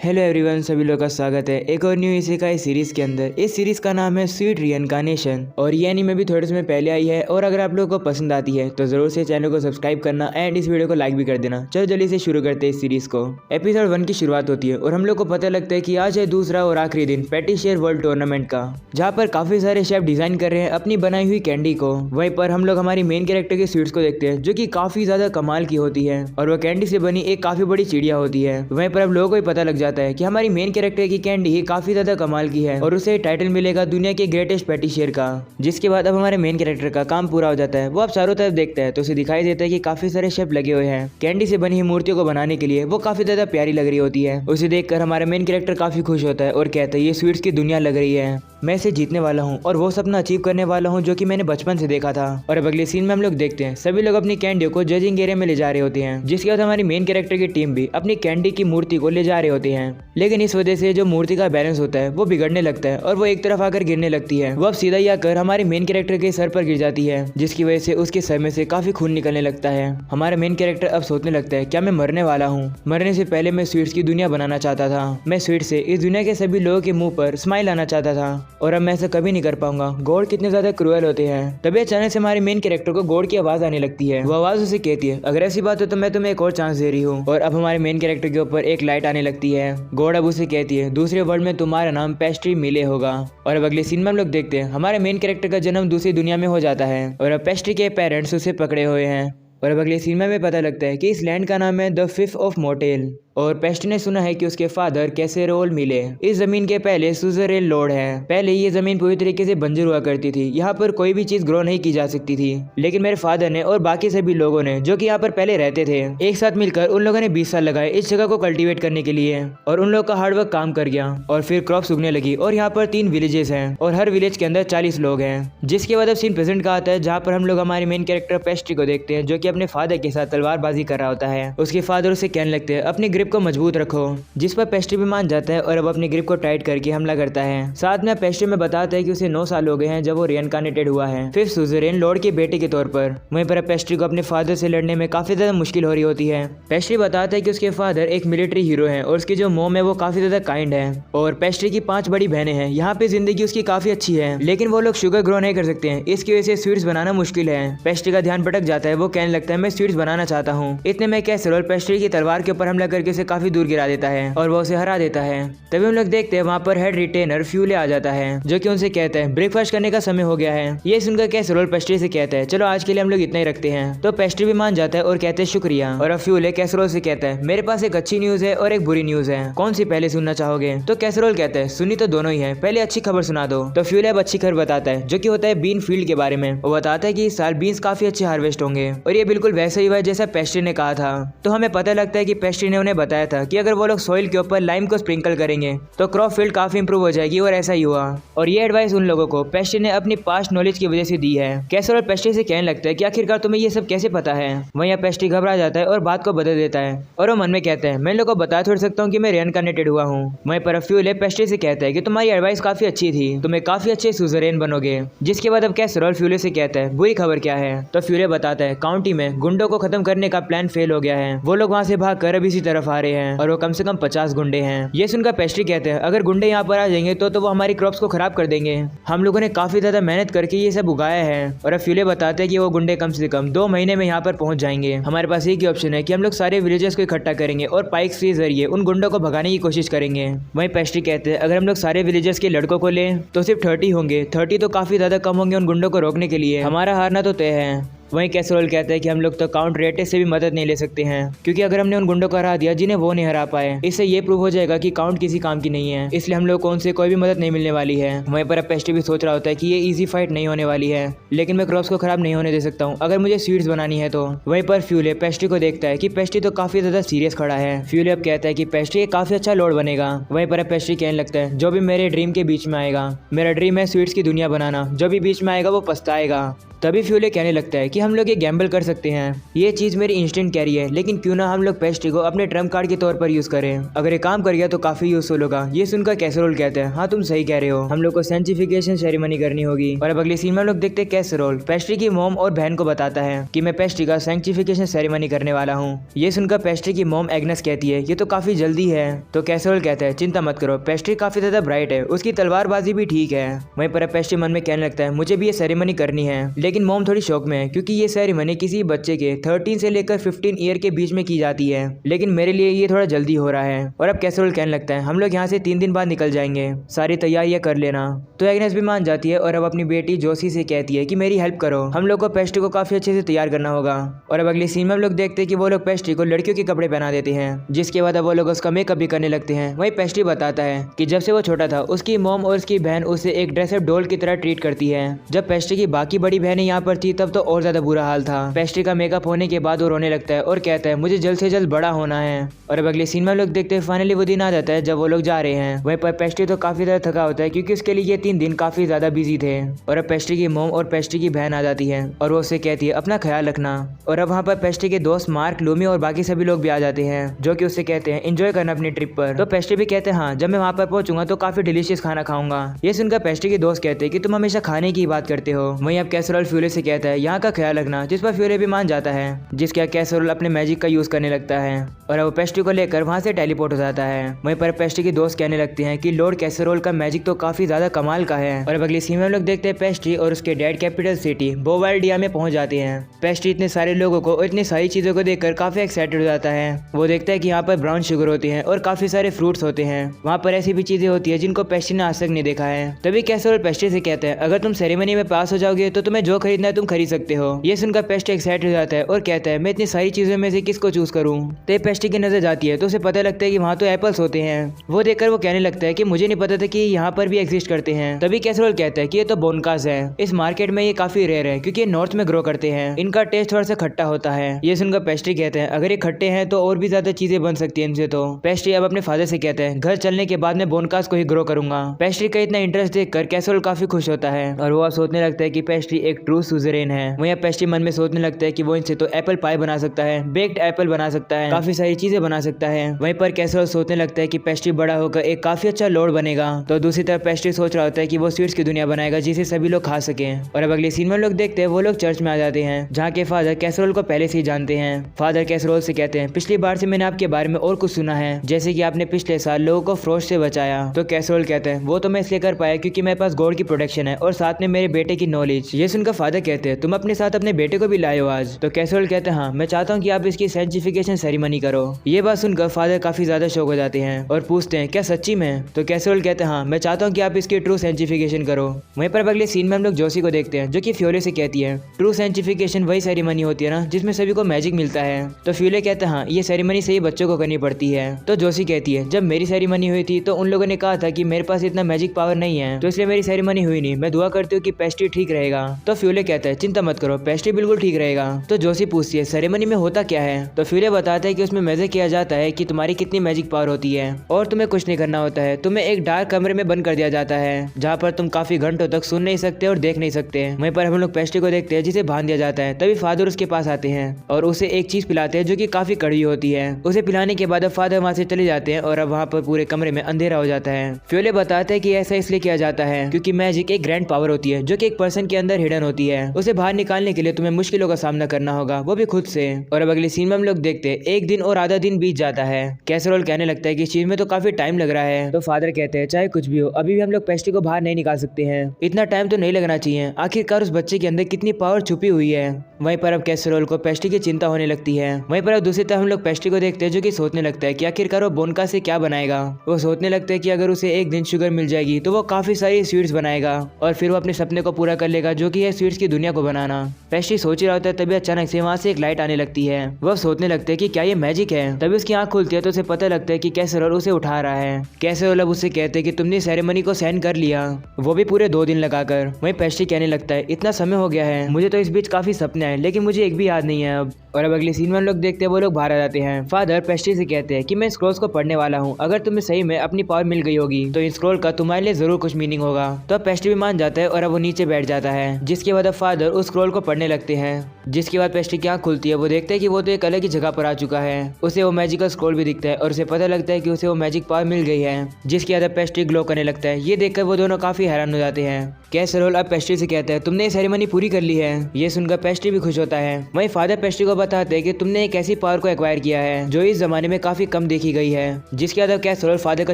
Hello everyone, सभी लोगों का स्वागत है एक और न्यू इसेकाई सीरीज के अंदर। इस सीरीज का नाम है स्वीट रीइंकार्नेशन और ये एनीमे भी थोड़े समय पहले आई है। और अगर आप लोगों को पसंद आती है तो जरूर से चैनल को सब्सक्राइब करना एंड इस वीडियो को लाइक भी कर देना। चलो जल्दी से शुरू करते हैं इस सीरीज को। एपिसोड 1 की शुरुआत होती है और हम लोग को पता लगता है कि आज है दूसरा और आखिरी दिन पैटिशियर वर्ल्ड टूर्नामेंट का, जहाँ पर काफी सारे शेफ डिजाइन कर रहे हैं अपनी बनाई हुई कैंडी को। वहीं पर हम लोग हमारी मेन कैरेक्टर की स्वीट्स को देखते हैं जो कि काफी ज्यादा कमाल की होती है और वह कैंडी से बनी एक काफी बड़ी चिड़िया होती है। वहीं पर अब लोगों को ही पता लग जाता है कि हमारी मेन कैरेक्टर की कैंडी ही काफी ज्यादा कमाल की है और उसे टाइटल मिलेगा दुनिया के ग्रेटेस्ट पैटिशियर का। जिसके बाद अब हमारे मेन कैरेक्टर का काम पूरा हो जाता है। वो अब चारों तरफ देखता है तो उसे दिखाई देता है कि काफी सारे शेफ लगे हुए हैं कैंडी से बनी हुई मूर्तियों को बनाने के लिए। वो काफी ज्यादा प्यारी लग रही होती है। उसे देखकर हमारा मेन कैरेक्टर काफी खुश होता है और कहता है ये स्वीट्स की दुनिया लग रही है, मैं इसे जीतने वाला हूँ और वो सपना अचीव करने वाला हूँ जो कि मैंने बचपन से देखा था। और अब अगले सीन में हम लोग देखते हैं सभी लोग अपनी कैंडियों को जजिंग एरिया में ले जा रहे होते हैं। जिसके बाद हमारी मेन कैरेक्टर की टीम भी अपनी कैंडी की मूर्ति को ले जा रहे होते हैं। लेकिन इस वजह से जो मूर्ति का बैलेंस होता है वो बिगड़ने लगता है और वो एक तरफ आकर गिरने लगती है। वो अब सीधा ही आकर हमारे मेन कैरेक्टर के सर पर गिर जाती है, जिसकी वजह से उसके सर में से काफी खून निकलने लगता है। हमारा मेन कैरेक्टर अब सोचने लगता है क्या मैं मरने वाला हूँ? मरने से पहले मैं स्वीट्स की दुनिया बनाना चाहता था। मैं स्वीट से इस दुनिया के सभी लोगों के मुंह पर स्माइल आना चाहता था और अब मैं ऐसा कभी नहीं कर पाऊंगा। गॉड कितने ज्यादा क्रूएल होते हैं। तभी अचानक से हमारे मेन कैरेक्टर को गॉड की आवाज आने लगती है। वो आवाज उसे कहती है अगर ऐसी बात हो तो मैं तुम्हें एक और चांस दे रही हूँ। और अब हमारे मेन कैरेक्टर के ऊपर एक लाइट आने लगती है। गॉड अब उसे कहती है दूसरे वर्ल्ड में तुम्हारा नाम पेस्ट्री मिले होगा। और अब अगले सीन में हम लोग देखते हैं हमारे मेन कैरेक्टर का जन्म दूसरी दुनिया में हो जाता है और अब पेस्ट्री के पेरेंट्स उसे पकड़े हुए हैं। और अब अगले सीन में हमें पता लगता है कि इस लैंड का नाम है द फिफ्थ ऑफ मोटेल और पेस्ट्री ने सुना है कि उसके फादर कैसेरोल मिले इस जमीन के पहले सुजरेल लॉर्ड है। पहले ये जमीन पूरी तरीके से बंजर हुआ करती थी, यहाँ पर कोई भी चीज ग्रो नहीं की जा सकती थी। लेकिन मेरे फादर ने और बाकी सभी लोगों ने जो कि यहाँ पर पहले रहते थे एक साथ मिलकर उन लोगों ने 20 साल लगाए इस जगह को कल्टीवेट करने के लिए और उन लोगों का हार्डवर्क काम कर गया और फिर क्रॉप्स उगने लगी। और यहाँ पर 3 विलेजेस हैं और हर विलेज के अंदर 40 लोग हैं। जिसके बाद अब सीन प्रेजेंट का आता है जहाँ पर हम लोग हमारे मेन कैरेक्टर पेस्ट्री को देखते हैं जो कि अपने फादर के साथ तलवारबाजी कर रहा होता है। उसके फादर उसे कहने लगते हैं अपनी ग्रिप को मजबूत रखो, जिस पर पेस्ट्री भी मान जाता है और अब अपनी ग्रिप को टाइट करके हमला करता है। साथ में पेस्ट्री में बताता है कि उसे 9 साल हो गए हैं जब वो रीइंकार्नेटेड हुआ है फिफ्थ सुजरेन लॉर्ड के बेटे के तौर पर। वहीं पर पेस्ट्री को अपने फादर से लड़ने में काफी ज्यादा मुश्किल हो रही होती है। पेस्ट्री बताता है कि उसके फादर एक मिलिट्री हीरो है और उसकी जो मोम है वो काफी ज्यादा काइंड है और पेस्ट्री की 5 बड़ी बहनें हैं। यहाँ पे जिंदगी उसकी काफी अच्छी है लेकिन वो लोग शुगर ग्रो नहीं कर सकते हैं, इसकी वजह से स्वीट्स बनाना मुश्किल है। पेस्ट्री का ध्यान भटक जाता है। वो कहने लगता है मैं स्वीट्स बनाना चाहता हूँ। इतने में कैसेरोल पेस्ट्री की तलवार के ऊपर हमला करके उसे काफी दूर गिरा देता है और वो उसे हरा देता है। तभी हम लोग देखते हैं वहाँ पर हेड रिटेनर फ्यूले आ जाता है जो कि उनसे कहता है ब्रेकफास्ट करने का समय हो गया है। ये सुनकर कैसेरोल पेस्ट्री से कहता है चलो आज के लिए हम लोग इतना ही रखते हैं। तो पेस्ट्री भी मान जाता है और कहते हैं शुक्रिया। और अब फ्यूले कैसेरोल से कहता है मेरे पास एक अच्छी न्यूज है और एक बुरी न्यूज है, कौन सी पहले सुनना चाहोगे? तो कैसेरोल कहता है सुनी तो दोनों ही है, पहले अच्छी खबर सुना दो। तो फ्यूले अब अच्छी खबर बताता है जो कि होता है बीन फील्ड के बारे में। वो बताता है कि इस साल बीन्स काफी अच्छे हार्वेस्ट होंगे और ये बिल्कुल वैसा ही हुआ जैसा पेस्ट्री ने कहा था। तो हमें पता लगता है कि पेस्ट्री ने उन्हें बताया था कि अगर वो लोग सॉइल के ऊपर लाइम को स्प्रिंकल करेंगे तो क्रॉप फील्ड काफी इंप्रूव हो जाएगी और ऐसा ही हुआ। और ये एडवाइस उन लोगों को पेस्ट्री ने अपनी पास्ट नॉलेज की वजह से दी है। कैसेरोल पेस्ट्री से कहने लगता है कि आखिरकार तुम्हें ये सब कैसे पता है? वहीं पेस्ट्री घबरा जाता है और बात को बदल देता है और वो मन में कहता है मैं लोगों को बता थोड़ सकता हूँ कि मैं रीइंकार्नेटेड हुआ हूँ। वहीं पर फ्यूले पेस्ट्री से कहता है कि तुम्हारी एडवाइस काफी अच्छी थी, तुम्हें काफी अच्छे सुजरेन बनोगे। जिसके बाद अब कैसेरोल फ्यूले से कहता है बुरी खबर क्या है? तो फ्यूले बताता है काउंटी में गुंडों को खत्म करने का प्लान फेल हो गया है। वो लोग वहाँ से भाग कर अब इसी तरफ आ रहे हैं और वो कम से कम 50 गुंडे हैं। ये सुनकर पेस्ट्री कहते हैं अगर गुंडे यहाँ पर आ जाएंगे तो वो हमारी क्रॉप्स को खराब कर देंगे। हम लोगों ने काफी ज्यादा मेहनत करके ये सब उगाया है। और अब फ्यूले बताते हैं कि वो गुंडे कम से कम 2 महीने में यहाँ पर पहुंच जाएंगे। हमारे पास एक ही ऑप्शन है कि हम लोग सारे विलेजर्स को इकट्ठा करेंगे और पाइक्स के जरिए उन गुंडों को भगाने की कोशिश करेंगे। वहीं पेस्ट्री कहते हैं अगर हम लोग सारे विलेजर्स के लड़कों को लें तो सिर्फ 30 होंगे। 30 तो काफी ज्यादा कम होंगे उन गुंडों को रोकने के लिए, हमारा हारना तो तय है। वहीं कैसेरोल कहता है कि हम लोग तो काउंट रेटे से भी मदद नहीं ले सकते हैं क्योंकि अगर हमने उन गुंडों को हरा दिया जिन्हें वो नहीं हरा पाए, इससे ये प्रूव हो जाएगा कि काउंट किसी काम की नहीं है, इसलिए हम लोग को उनसे कोई भी मदद नहीं मिलने वाली है। वहीं पर अब पेस्ट्री भी सोच रहा होता है कि ये इजी फाइट नहीं होने वाली है लेकिन मैं क्रॉप्स को खराब नहीं होने दे सकता हूँ अगर मुझे स्वीट्स बनानी है तो। वहीं पर फ्यूले पेस्ट्री को देखता है कि पेस्ट्री तो काफी ज्यादा सीरियस खड़ा है। फ्यूले अब कहता है कि पेस्ट्री काफी अच्छा लॉर्ड बनेगा। वहीं पर अब पेस्ट्री कहने लगता है जो भी मेरे ड्रीम के बीच में आएगा, मेरा ड्रीम है स्वीट्स की दुनिया बनाना, जो भी बीच में आएगा वो पछताएगा। तभी फ्यूले कहने लगता है कि हम लोग ये गैम्बल कर सकते हैं। ये चीज मेरी इंस्टेंट कैरी है, लेकिन क्यों ना हम लोग पेस्ट्री को अपने ट्रम्प कार्ड के तौर पर यूज करें। अगर ये काम कर गया तो काफी यूजफुल होगा। ये सुनकर कैसरोल कहते हैं हाँ तुम सही कह रहे हो, हम लोग को सेंटिफिकेशन सेरेमनी करनी होगी। और अब अगली सीन में हम लोग देखते हैं कैसरोल पेस्ट्री की मॉम और बहन को बताता है कि मैं पेस्ट्री का सेंटिफिकेशन सेरेमनी करने वाला हूँ। ये सुनकर पेस्ट्री की मॉम एग्नेस कहती है ये तो काफी जल्दी है। तो कैसरोल कहता है चिंता मत करो, पेस्ट्री काफी ज्यादा ब्राइट है, उसकी तलवारबाजी भी ठीक है। वहीं पर पेस्ट्री मन में कहने लगता है मुझे भी ये सेरेमनी करनी है। लेकिन मॉम थोड़ी शौक में है क्योंकि ये सेरेमनी किसी बच्चे के 13 से लेकर 15 ईयर के बीच में की जाती है, लेकिन मेरे लिए ये थोड़ा जल्दी हो रहा है। और अब कैसरोल कहने लगता है हम लोग यहाँ से 3 दिन बाद निकल जाएंगे, सारी तैयारियां कर लेना। तो एग्नेस भी मान जाती है और अब अपनी बेटी जोशी से कहती है कि मेरी हेल्प करो, हम लोग को पेस्ट्री को काफी अच्छे से तैयार करना होगा। और अब अगली सीन में हम लोग देखते हैं कि वो लोग पेस्ट्री को लड़कियों के कपड़े पहना देते हैं, जिसके बाद अब वो लोग उसका मेकअप भी करने लगते हैं। वही पेस्ट्री बताता है कि जब से वो छोटा था उसकी मॉम और उसकी बहन उसे एक ड्रेसअप डॉल की तरह ट्रीट करती है। जब पेस्ट्री की बाकी बड़ी बहनें यहाँ पर थी तब तो और ज्यादा बुरा हाल था। पेस्ट्री का मेकअप होने के बाद वो रोने लगता है और कहता है मुझे जल्द से जल्द बड़ा होना है। और अब अगले सीन में हम लोग देखते हैं फाइनली वो दिन आ जाता है जब वो लोग जा रहे हैं। वहीं पर पेस्ट्री तो काफी ज्यादा थका होता है क्योंकि उसके लिए ये 3 दिन काफी ज्यादा बिजी थे। और अब पेस्ट्री की मॉम और पेस्ट्री की बहन आ जाती है और वो उससे कहती है अपना ख्याल रखना। और अब वहाँ पर पेस्ट्री के दोस्त मार्क, लूमी और बाकी सभी लोग भी आ जाते हैं जो कि उससे कहते हैं एंजॉय करना अपनी ट्रिप पर। तो पेस्ट्री भी कहते हैं हाँ जब मैं वहाँ पर पहुंचूंगा तो काफी डिलीशियस खाना खाऊंगा। ये सुनकर पेस्ट्री के दोस्त कहते हैं कि तुम हमेशा खाने की बात करते हो। वहीं अब कैसरोल फ्यूले से कहता है यहाँ का ख्याल रखना, जिस पर फ्यूले भी मान जाता है, जिसके कैसरोल अपने मैजिक का यूज करने लगता है और अब पेस्ट्री को लेकर वहाँ से टेलीपोर्ट हो जाता है। वहीं पर पेस्ट्री के दोस्त कहने लगते हैं कि लॉर्ड कैसरोल का मैजिक तो काफी ज्यादा कमाल का है। और अब अगली सीन में हम लोग देखते हैं पेस्ट्री और उसके डैड कैपिटल सिटी बोवाल्डिया में पहुंच जाते हैं। पेस्ट्री इतने सारे लोगों को और इतनी सारी चीजों को देखकर काफी एक्साइटेड हो जाता है। वो देखता है कि यहाँ पर ब्राउन शुगर होती है और काफी सारे फ्रूट्स होते हैं। वहाँ पर ऐसी भी चीजें होती है जिनको पेस्ट्री ने आज तक नहीं देखा है। तभी कैसरोल पेस्ट्री से कहते हैं अगर तुम सेरेमनी में पास हो जाओगे तो तुम्हें जो खरीदना है तुम खरीद सकते हो। ये सुनकर पेस्ट्री एक्साइटेड हो जाता है और कहता है मैं इतनी सारी चीजों में से किसको चूज करूँ। तो पेस्ट्री की नजर जाती है तो उसे पता लगता है कि वहाँ तो एप्पल्स होते हैं। वो देखकर वो कहने लगता है कि मुझे नहीं पता था कि यहाँ पर भी एग्जिस्ट करते हैं। तभी कैसरोल कहता है कि ये तो बोनकास है, इस मार्केट में ये काफी रेयर है क्योंकि ये नॉर्थ में ग्रो करते हैं, इनका टेस्ट थोड़ा सा खट्टा होता है। ये सुनकर पेस्ट्री कहते हैं अगर ये खट्टे हैं तो और भी ज्यादा चीजें बन सकती है इनसे। तो पेस्ट्री अब अपने फादर से कहते हैं घर चलने के बाद मैं बोनकास को ही ग्रो करूंगा। पेस्ट्री का इतना इंटरेस्ट देखकर कैसरोल काफी खुश होता है और वो अब सोचने लगता है कि पेस्ट्री एक ट्रू सुजरेन है। वहीं पेस्ट्री मन में सोचने लगता है कि वो इनसे तो एप्पल पाई बना सकता है, बेक्ड एप्पल बना सकता है, काफी सारी चीजें बना सकता है। वहीं पर कैसरोल सोचने लगता है कि पेस्ट्री बड़ा होकर एक काफी अच्छा लॉर्ड बनेगा। तो दूसरी तरफ पेस्ट्री सोच रहा होता है कि वो स्वीट्स की दुनिया बनाएगा जिसे सभी लोग खा सके। और अब अगले सीन में लोग देखते हैं वो लोग चर्च में आ जाते हैं जहाँ के फादर कैसरोल को पहले से ही जानते हैं। फादर कैसरोल से कहते हैं पिछली बार से मैंने आपके बारे में और कुछ सुना है, जैसे कि आपने पिछले साल लोगों को फ्रोस्ट से बचाया। तो कैसरोल कहते हैं वो तो मैं इसलिए कर पाया क्योंकि मेरे पास गॉड की प्रोटेक्शन है और साथ में मेरे बेटे की नॉलेज। ये सुनकर फादर कहते हैं तुम अपने साथ अपने बेटे को भी लाए हो आज। तो कैसरोल कहते हैं हाँ मैं चाहता हूँ कि आप इसकी साइंटिफिकेशन सेरेमनी करो। ये बात सुनकर फादर काफी ज्यादा शौक हो जाते हैं और पूछते हैं क्या सच्ची में। तो कैसरोल कहते हैं हाँ मैं चाहता हूँ कि आप इसकी ट्रू साइंटिफिकेशन करो। वहीं पर अगले सीन में हम लोग जोशी को देखते हैं जो कि फ्यूले से कहती है ट्रू साइंटिफिकेशन वही सेरेमनी होती है ना जिसमें सभी को मैजिक मिलता है। तो फ्यूले कहते हैं हाँ ये सेरेमनी सही बच्चों को करनी पड़ती है। तो जोशी कहती है जब मेरी सेरेमनी हुई थी तो उन लोगों ने कहा था कि मेरे पास इतना मैजिक पावर नहीं है तो इसलिए मेरी सेरेमनी हुई नहीं, मैं दुआ करती हूँ कि पेस्ट्री ठीक रहेगा। तो फ्यूले कहता है चिंता मत करो पेस्ट्री बिल्कुल ठीक रहेगा। तो जोशी पूछती है सेरेमनी में होता क्या है। तो फ्यूले बताता है कि उसमें मेजर किया जाता है कि तुम्हारी कितनी मैजिक पावर होती है और तुम्हें कुछ नहीं करना होता है, तुम्हें एक डार्क कमरे में बंद कर दिया जाता है जहाँ पर तुम काफी घंटों तक सुन नहीं सकते और देख नहीं सकते। वहीं पर हम लोग पेस्ट्री को देखते हैं जिसे बांध दिया जाता है। तभी फादर उसके पास आते हैं और उसे एक चीज पिलाते हैं जो कि काफी कड़वी होती है। उसे पिलाने के बाद फादर वहाँ से चले जाते हैं और अब वहाँ पर पूरे कमरे में अंधेरा हो जाता है। फ्यूले बताते हैं कि ऐसा इसलिए किया जाता है क्योंकि मैजिक एक ग्रैंड पावर होती है जो कि एक पर्सन के अंदर हिडन होती है। उसे बाहर निकालने के लिए तुम्हें मुश्किलों का सामना करना होगा, वो भी खुद से। और अब अगले सीन में हम लोग देखते हैं एक दिन और आधा दिन बीत जाता है। कैसरोल कहने लगता है कि इस चीज में तो काफी टाइम लग रहा है। तो फादर कहते हैं चाहे कुछ भी हो अभी भी हम लोग पेस्ट्री को बाहर नहीं निकाल सकते हैं, इतना टाइम तो नहीं लगना चाहिए, आखिरकार उस बच्चे के अंदर कितनी पावर छुपी हुई है। वहीं पर अब कैसरोल को पेस्ट्री की चिंता होने लगती है। वहीं पर अब दूसरी तरफ हम लोग पेस्ट्री को देखते हैं जो कि सोचने लगता है कि आखिरकार वो बोनका से क्या बनाएगा। वो सोचने लगता है कि अगर उसे एक दिन शुगर मिल जाएगी तो वो काफी सारी स्वीट्स बनाएगा और फिर वो अपने सपने को पूरा कर लेगा जो कि है स्वीट्स की दुनिया को बनाना। पेस्ट्री सोच रहा होता है तभी अचानक से वहाँ से एक लाइट आने लगती है। वह सोचने लगते हैं कि क्या ये मैजिक है। तभी उसकी आंख खुलती है तो उसे पता लगता है कि कैसरोल उसे उठा रहा है। कैसरोल अब उससे कहते हैं कि तुमने सेरेमनी को सहन कर लिया, वो भी पूरे 2 दिन लगाकर। वहीं पेस्ट्री कहने लगता है इतना समय हो गया है, मुझे तो इस बीच काफी सपने हैं, लेकिन मुझे एक भी याद नहीं है अब। और अब अगले सीन में हम लोग देखते हैं वो लोग बाहर आ जाते हैं। फादर पेस्ट्री से कहते हैं कि मैं स्क्रोल्स को पढ़ने वाला हूँ, अगर तुम्हें सही में अपनी पावर मिल गई होगी तो इन स्क्रोल का तुम्हारे लिए जरूर कुछ मीनिंग होगा। तो अब पेस्ट्री भी मान जाता है और अब वो नीचे बैठ जाता है, जिसके बाद अब फादर उस स्क्रोल को पढ़ने लगते हैं। जिसके बाद पेस्ट्री की आंख खुलती है, वो देखते हैं कि वो तो एक अलग ही जगह पर आ चुका है। उसे वो मैजिकल स्क्रोल भी दिखता है और उसे पता लगता है कि उसे वो मैजिक पावर मिल गई है, जिसके बाद पेस्ट्री ग्लो करने लगता है। ये देखकर वो दोनों काफी हैरान हो जाते हैं। कैसरोल अब पेस्ट्री से कहता है तुमने ये सेरेमनी पूरी कर ली है। ये सुनकर पेस्ट्री भी खुश होता है। वहीं फादर पेस्ट्री को बताते हैं कि तुमने एक ऐसी पावर को एक्वायर किया है जो इस जमाने में काफी कम देखी गई है। जिसके बाद कैसरोल फादर का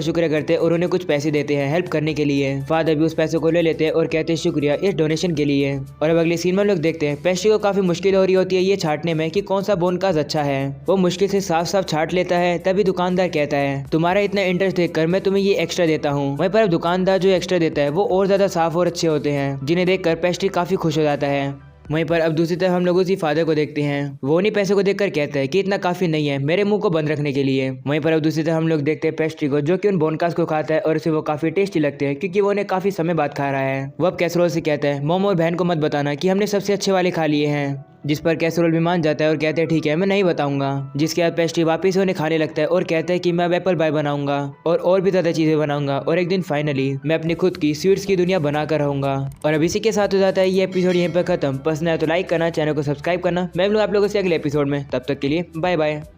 शुक्रिया करते हैं और उन्हें कुछ पैसे देते हैं हेल्प करने के लिए। फादर भी उस पैसे को ले लेते हैं और कहते हैं शुक्रिया इस डोनेशन के लिए। और अब अगले सीन में लोग देखते हैं पेस्ट्री को काफी मुश्किल हो रही होती है ये छाटने में कि कौन सा बोनकाज अच्छा है। वो मुश्किल से साफ साफ छाट लेता है। तभी दुकानदार कहता है तुम्हारा इतना इंटरेस्ट देखकर मैं तुम्हें ये एक्स्ट्रा देता हूँ। वहीं पर अब दुकानदार जो एक्स्ट्रा देता है वो और ज्यादा साफ और अच्छे होते हैं, जिन्हें देखकर पेस्ट्री काफी खुश हो जाता है। वहीं पर अब दूसरी तरफ हम लोग उसी फादर को देखते हैं। वो उन्हीं पैसों को देखकर कहता है कि इतना काफी नहीं है मेरे मुंह को बंद रखने के लिए। वहीं पर अब दूसरी तरफ हम लोग देखते हैं पेस्ट्री को, जो कि उन बोनकास को खाता है और उसे वो काफी टेस्टी लगते हैं क्योंकि वो उन्हें काफी समय बाद खा रहा है। वो अब कैसरोल से कहता है मॉम और बहन को मत बताना कि हमने सबसे अच्छे वाले खा लिए हैं। जिस पर कैसरोल भी मान जाता है और कहते हैं ठीक है मैं नहीं बताऊंगा। जिसके बाद पेस्ट्री वापस से उन्हें खाने लगता है और कहता है कि मैं अब एप्पल पाई बनाऊंगा और भी ज्यादा चीजें बनाऊंगा और एक दिन फाइनली मैं अपनी खुद की स्वीट्स की दुनिया बनाकर रहूंगा। और अब इसी के साथ हो जाता है ये एपिसोड यहीं पर खत्म। पसंद आए तो लाइक करना, चैनल को सब्सक्राइब करना। मैं मिलूंगा आप लोगों से अगले एपिसोड में, तब तक के लिए बाय बाय।